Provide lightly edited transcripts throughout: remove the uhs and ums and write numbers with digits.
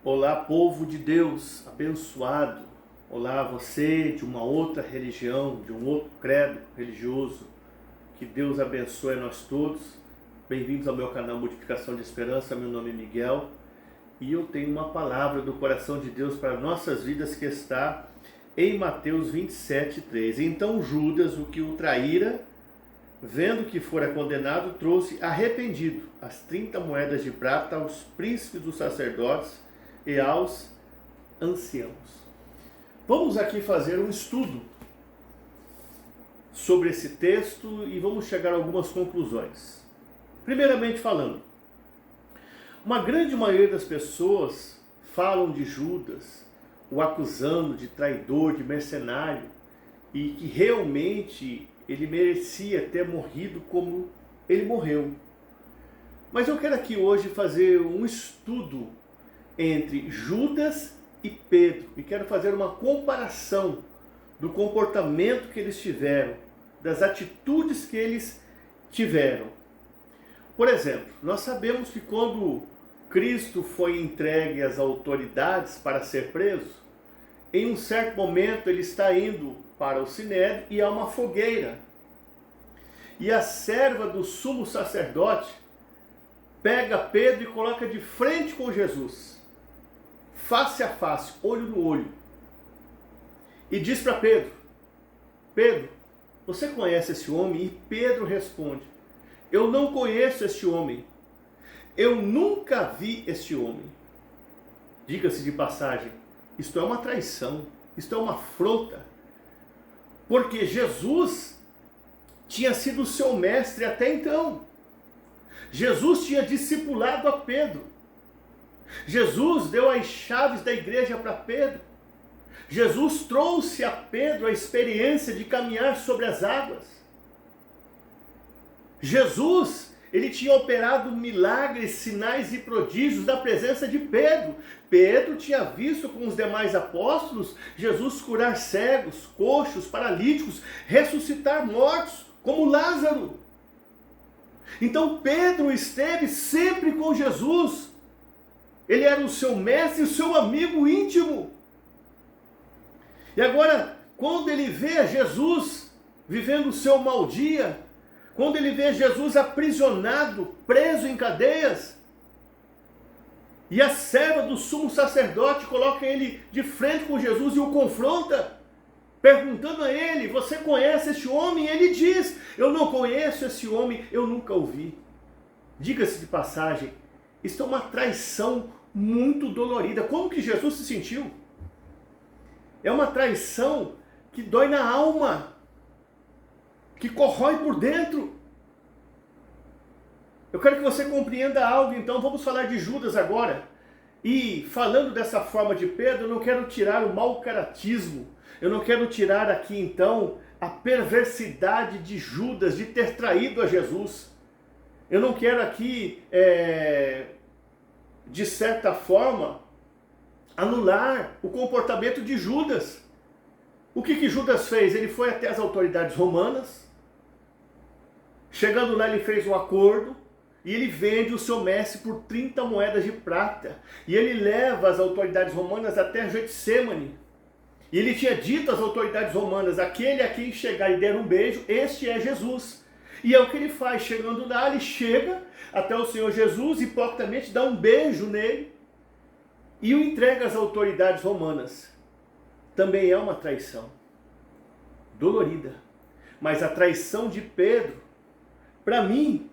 Olá, povo de Deus abençoado. Olá, você de uma outra religião, de um outro credo religioso. Que Deus abençoe a nós todos. Bem-vindos ao meu canal Multiplicação de Esperança. Meu nome é Miguel e eu tenho uma palavra do coração de Deus para nossas vidas que está em Mateus 27:3. Então Judas, o que o traíra, vendo que fora condenado, trouxe arrependido as 30 moedas de prata aos príncipes dos sacerdotes e aos anciãos. Vamos aqui fazer um estudo sobre esse texto e vamos chegar a algumas conclusões. Primeiramente falando, uma grande maioria das pessoas falam de Judas, o acusando de traidor, de mercenário, e que realmente ele merecia ter morrido como ele morreu. Mas eu quero aqui hoje fazer um estudo entre Judas e Pedro, e quero fazer uma comparação do comportamento que eles tiveram, das atitudes que eles tiveram. Por exemplo, nós sabemos que quando Cristo foi entregue às autoridades para ser preso, em um certo momento ele está indo para o Sinédrio e há uma fogueira. E a serva do sumo sacerdote pega Pedro e coloca de frente com Jesus, face a face, olho no olho, e diz para Pedro: Pedro, você conhece esse homem? E Pedro responde: eu não conheço este homem, eu nunca vi este homem. Diga-se de passagem, isto é uma traição, isto é uma afronta, porque Jesus tinha sido seu mestre até então. Jesus tinha discipulado a Pedro. Jesus deu as chaves da igreja para Pedro. Jesus trouxe a Pedro a experiência de caminhar sobre as águas. Jesus, ele tinha operado milagres, sinais e prodígios na presença de Pedro. Pedro tinha visto com os demais apóstolos Jesus curar cegos, coxos, paralíticos, ressuscitar mortos, como Lázaro. Então Pedro esteve sempre com Jesus. Ele era o seu mestre e o seu amigo íntimo. E agora, quando ele vê Jesus vivendo o seu mau dia, quando ele vê Jesus aprisionado, preso em cadeias, e a serva do sumo sacerdote coloca ele de frente com Jesus e o confronta, perguntando a ele: você conhece este homem? E ele diz: eu não conheço esse homem, eu nunca o vi. Diga-se de passagem, isso é uma traição muito dolorida. Como que Jesus se sentiu? É uma traição que dói na alma, que corrói por dentro. Eu quero que você compreenda algo, então vamos falar de Judas agora. E falando dessa forma de Pedro, eu não quero tirar o mau caratismo, eu não quero tirar aqui então a perversidade de Judas de ter traído a Jesus. Eu não quero aqui, de certa forma, anular o comportamento de Judas. O que Judas fez? Ele foi até as autoridades romanas. Chegando lá, ele fez um acordo e ele vende o seu mestre por 30 moedas de prata. E ele leva as autoridades romanas até Getsemane. E ele tinha dito às autoridades romanas: aquele a quem chegar e der um beijo, este é Jesus. E é o que ele faz. Chegando lá, ele chega até o Senhor Jesus, hipocritamente dá um beijo nele e o entrega às autoridades romanas. Também é uma traição dolorida. Mas a traição de Pedro, para mim,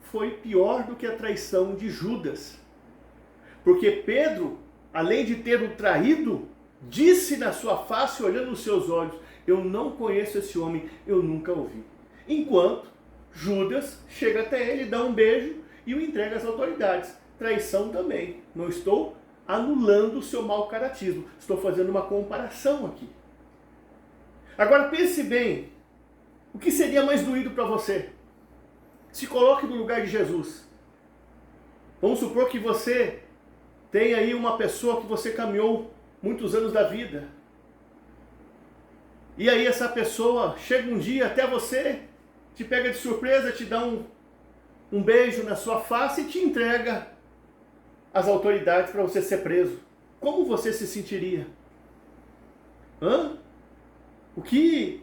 foi pior do que a traição de Judas. Porque Pedro, além de ter o traído, disse na sua face, olhando nos seus olhos: eu não conheço esse homem, eu nunca o vi. Enquanto Judas chega até ele, dá um beijo e o entrega às autoridades. Traição também. Não estou anulando o seu mau caratismo. Estou fazendo uma comparação aqui. Agora pense bem. O que seria mais doído para você? Se coloque no lugar de Jesus. Vamos supor que você tem aí uma pessoa que você caminhou muitos anos da vida. E aí essa pessoa chega um dia até você, te pega de surpresa, te dá um beijo na sua face e te entrega às autoridades para você ser preso. como você se sentiria?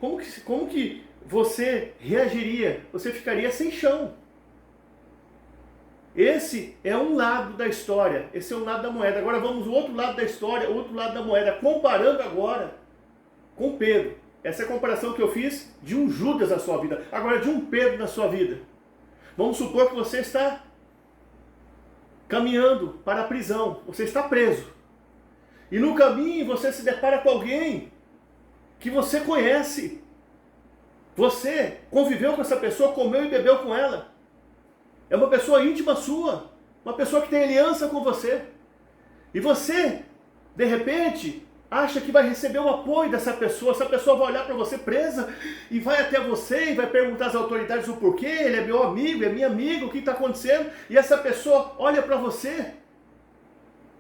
Como que você reagiria? Você ficaria sem chão. Esse é um lado da história, esse é um lado da moeda. Agora vamos ao outro lado da história, outro lado da moeda, comparando agora com Pedro. Essa é a comparação que eu fiz de um Judas na sua vida, agora de um Pedro na sua vida. Vamos supor que você está caminhando para a prisão, você está preso. E no caminho você se depara com alguém que você conhece. Você conviveu com essa pessoa, comeu e bebeu com ela. É uma pessoa íntima sua, uma pessoa que tem aliança com você. E você, de repente, acha que vai receber o apoio dessa pessoa. Essa pessoa vai olhar para você presa e vai até você e vai perguntar às autoridades o porquê. Ele é meu amigo, é minha amiga, o que está acontecendo? E essa pessoa olha para você,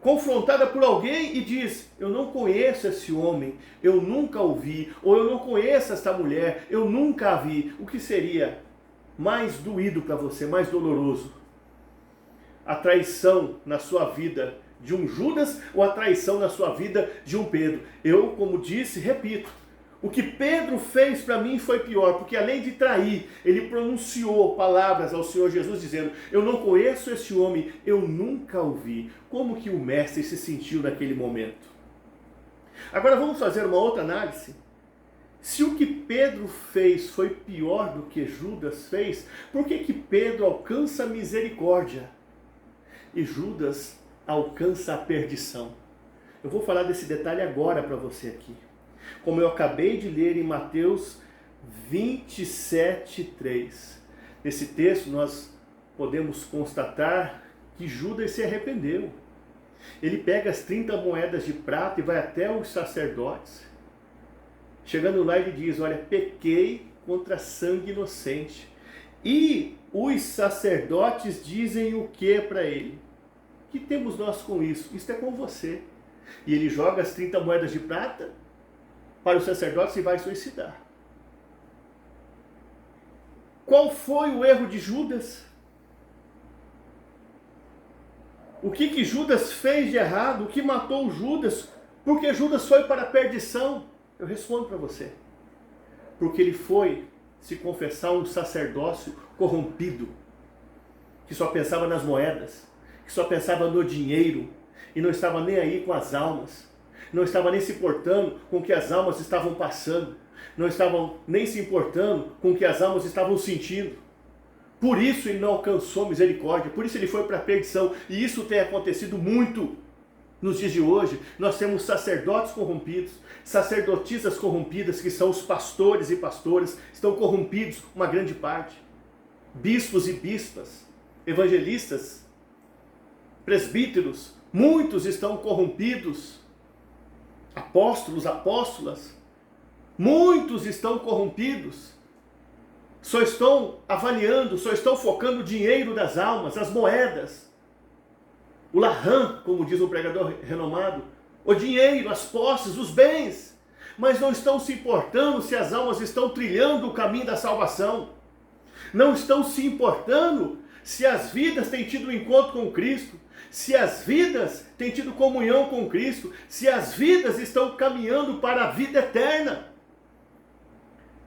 confrontada por alguém, e diz: eu não conheço esse homem, eu nunca o vi. Ou eu não conheço essa mulher, eu nunca a vi. O que seria mais doído para você, mais doloroso? A traição na sua vida de um Judas ou a traição na sua vida de um Pedro? Eu, como disse, repito, o que Pedro fez para mim foi pior, porque além de trair, ele pronunciou palavras ao Senhor Jesus dizendo: eu não conheço esse homem, eu nunca o vi. Como que o mestre se sentiu naquele momento? Agora vamos fazer uma outra análise. Se o que Pedro fez foi pior do que Judas fez, por que Pedro alcança a misericórdia e Judas alcança a perdição? Eu vou falar desse detalhe agora para você aqui. Como eu acabei de ler em Mateus 27:3. Nesse texto nós podemos constatar que Judas se arrependeu. Ele pega as 30 moedas de prata e vai até os sacerdotes. Chegando lá ele diz: olha, pequei contra sangue inocente. E os sacerdotes dizem o que para ele? O que temos nós com isso? Isso é com você. E ele joga as 30 moedas de prata para os sacerdotes e vai suicidar. Qual foi o erro de Judas? O que Judas fez de errado? O que matou Judas? Porque Judas foi para a perdição? Eu respondo para você. Porque ele foi se confessar um sacerdócio corrompido, que só pensava nas moedas, que só pensava no dinheiro, e não estava nem aí com as almas, não estava nem se importando com o que as almas estavam passando, não estavam nem se importando com o que as almas estavam sentindo. Por isso ele não alcançou misericórdia, por isso ele foi para a perdição, e isso tem acontecido muito nos dias de hoje. Nós temos sacerdotes corrompidos, sacerdotisas corrompidas, que são os pastores e pastoras, estão corrompidos, uma grande parte. Bispos e bispas, evangelistas, presbíteros, muitos estão corrompidos. Apóstolos, apóstolas, muitos estão corrompidos. Só estão avaliando, só estão focando o dinheiro das almas, as moedas. O laham, como diz um pregador renomado, o dinheiro, as posses, os bens, mas não estão se importando se as almas estão trilhando o caminho da salvação, não estão se importando se as vidas têm tido um encontro com Cristo, se as vidas têm tido comunhão com Cristo, se as vidas estão caminhando para a vida eterna.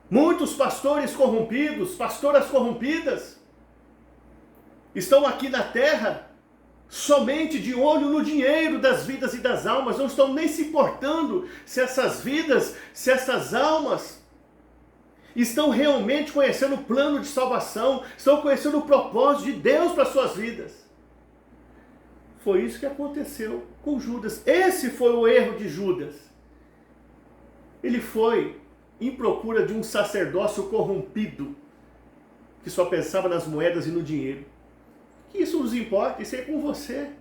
Muitos pastores corrompidos, pastoras corrompidas, estão aqui na terra somente de olho no dinheiro das vidas e das almas, não estão nem se importando se essas vidas, se essas almas estão realmente conhecendo o plano de salvação, estão conhecendo o propósito de Deus para suas vidas. Foi isso que aconteceu com Judas. Esse foi o erro de Judas. Ele foi em procura de um sacerdócio corrompido, que só pensava nas moedas e no dinheiro. Que isso nos importa, isso é com você.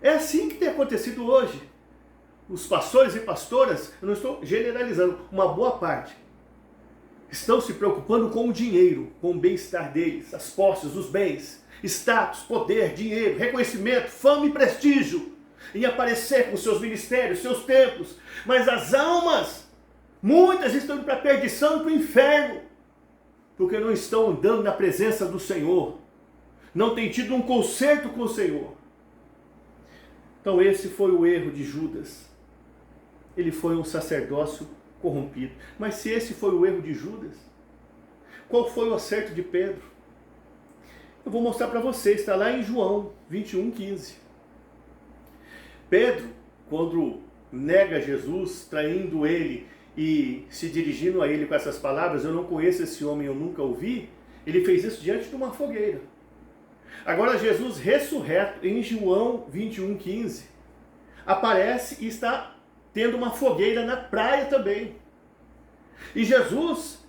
É assim que tem acontecido hoje. Os pastores e pastoras, eu não estou generalizando, uma boa parte, estão se preocupando com o dinheiro, com o bem-estar deles, as posses, os bens, status, poder, dinheiro, reconhecimento, fama e prestígio, em aparecer com seus ministérios, seus templos. Mas as almas, muitas estão indo para a perdição e para o inferno, porque não estão andando na presença do Senhor, não têm tido um concerto com o Senhor. Então esse foi o erro de Judas. Ele foi um sacerdócio corrompido. Mas se esse foi o erro de Judas, qual foi o acerto de Pedro? Eu vou mostrar para vocês, está lá em João 21:15. Pedro, quando nega Jesus, traindo ele e se dirigindo a ele com essas palavras, eu não conheço esse homem, eu nunca o vi, ele fez isso diante de uma fogueira. Agora Jesus ressurreto, em João 21:15, aparece e está tendo uma fogueira na praia também. E Jesus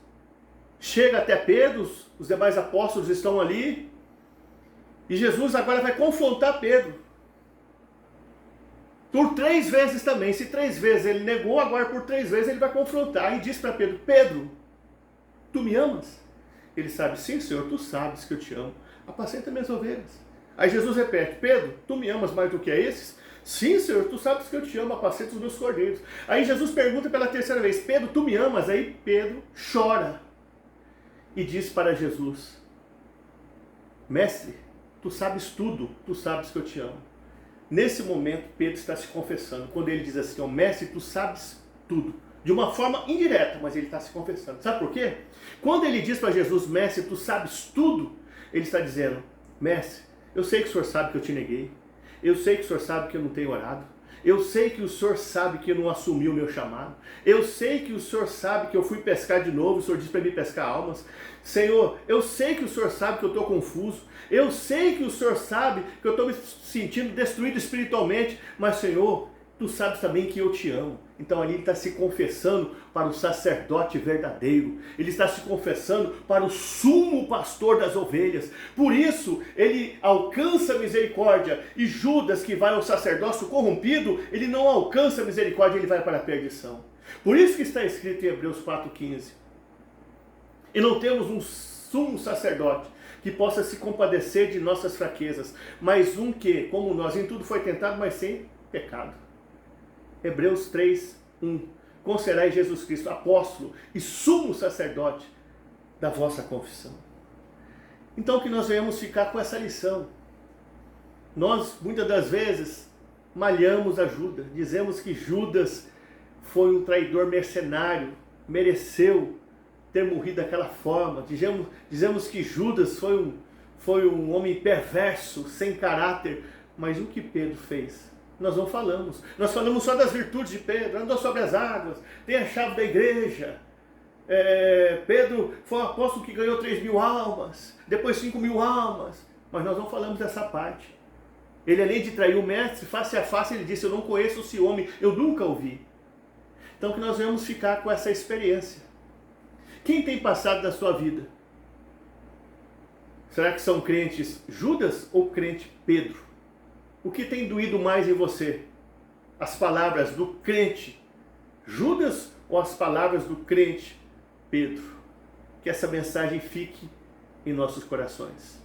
chega até Pedro, os demais apóstolos estão ali, e Jesus agora vai confrontar Pedro. Por 3 vezes também. Se 3 vezes ele negou, agora por 3 vezes ele vai confrontar. E diz para Pedro: Pedro, tu me amas? Ele sabe: sim, Senhor, tu sabes que eu te amo. Apacenta minhas ovelhas. Aí Jesus repete: Pedro, tu me amas mais do que esses? Sim, Senhor, tu sabes que eu te amo, apacenta os meus cordeiros. Aí Jesus pergunta pela 3ª vez: Pedro, tu me amas? Aí Pedro chora e diz para Jesus: Mestre, tu sabes tudo, tu sabes que eu te amo. Nesse momento, Pedro está se confessando. Quando ele diz assim: Mestre, tu sabes tudo. De uma forma indireta, mas ele está se confessando. Sabe por quê? Quando ele diz para Jesus: Mestre, tu sabes tudo, ele está dizendo: Mestre, eu sei que o Senhor sabe que eu te neguei. Eu sei que o Senhor sabe que eu não tenho orado. Eu sei que o Senhor sabe que eu não assumi o meu chamado. Eu sei que o Senhor sabe que eu fui pescar de novo. O Senhor disse para mim pescar almas. Senhor, eu sei que o Senhor sabe que eu estou confuso. Eu sei que o Senhor sabe que eu estou me sentindo destruído espiritualmente. Mas, Senhor, tu sabes também que eu te amo. Então ali ele está se confessando para o sacerdote verdadeiro. Ele está se confessando para o sumo pastor das ovelhas. Por isso ele alcança a misericórdia. E Judas, que vai ao sacerdócio corrompido, ele não alcança a misericórdia, ele vai para a perdição. Por isso que está escrito em Hebreus 4:15. E não temos um sumo sacerdote que possa se compadecer de nossas fraquezas, mas um que, como nós, em tudo foi tentado, mas sem pecado. Hebreus 3:1. Considerai Jesus Cristo apóstolo e sumo sacerdote da vossa confissão. Então que nós venhamos ficar com essa lição. Nós, muitas das vezes, malhamos a Judas. Dizemos que Judas foi um traidor mercenário, mereceu ter morrido daquela forma. Dizemos que Judas foi um homem perverso, sem caráter. Mas o que Pedro fez? Nós não falamos. Nós falamos só das virtudes de Pedro. Andou sobre as águas, tem a chave da igreja. Pedro foi um apóstolo que ganhou 3.000 almas, depois 5.000 almas. Mas nós não falamos dessa parte. Ele, além de trair o mestre, face a face, ele disse: eu não conheço esse homem, eu nunca o vi. Então que nós vamos ficar com essa experiência. Quem tem passado da sua vida? Será que são crentes Judas ou crente Pedro? O que tem doído mais em você? As palavras do crente Judas ou as palavras do crente Pedro? Que essa mensagem fique em nossos corações.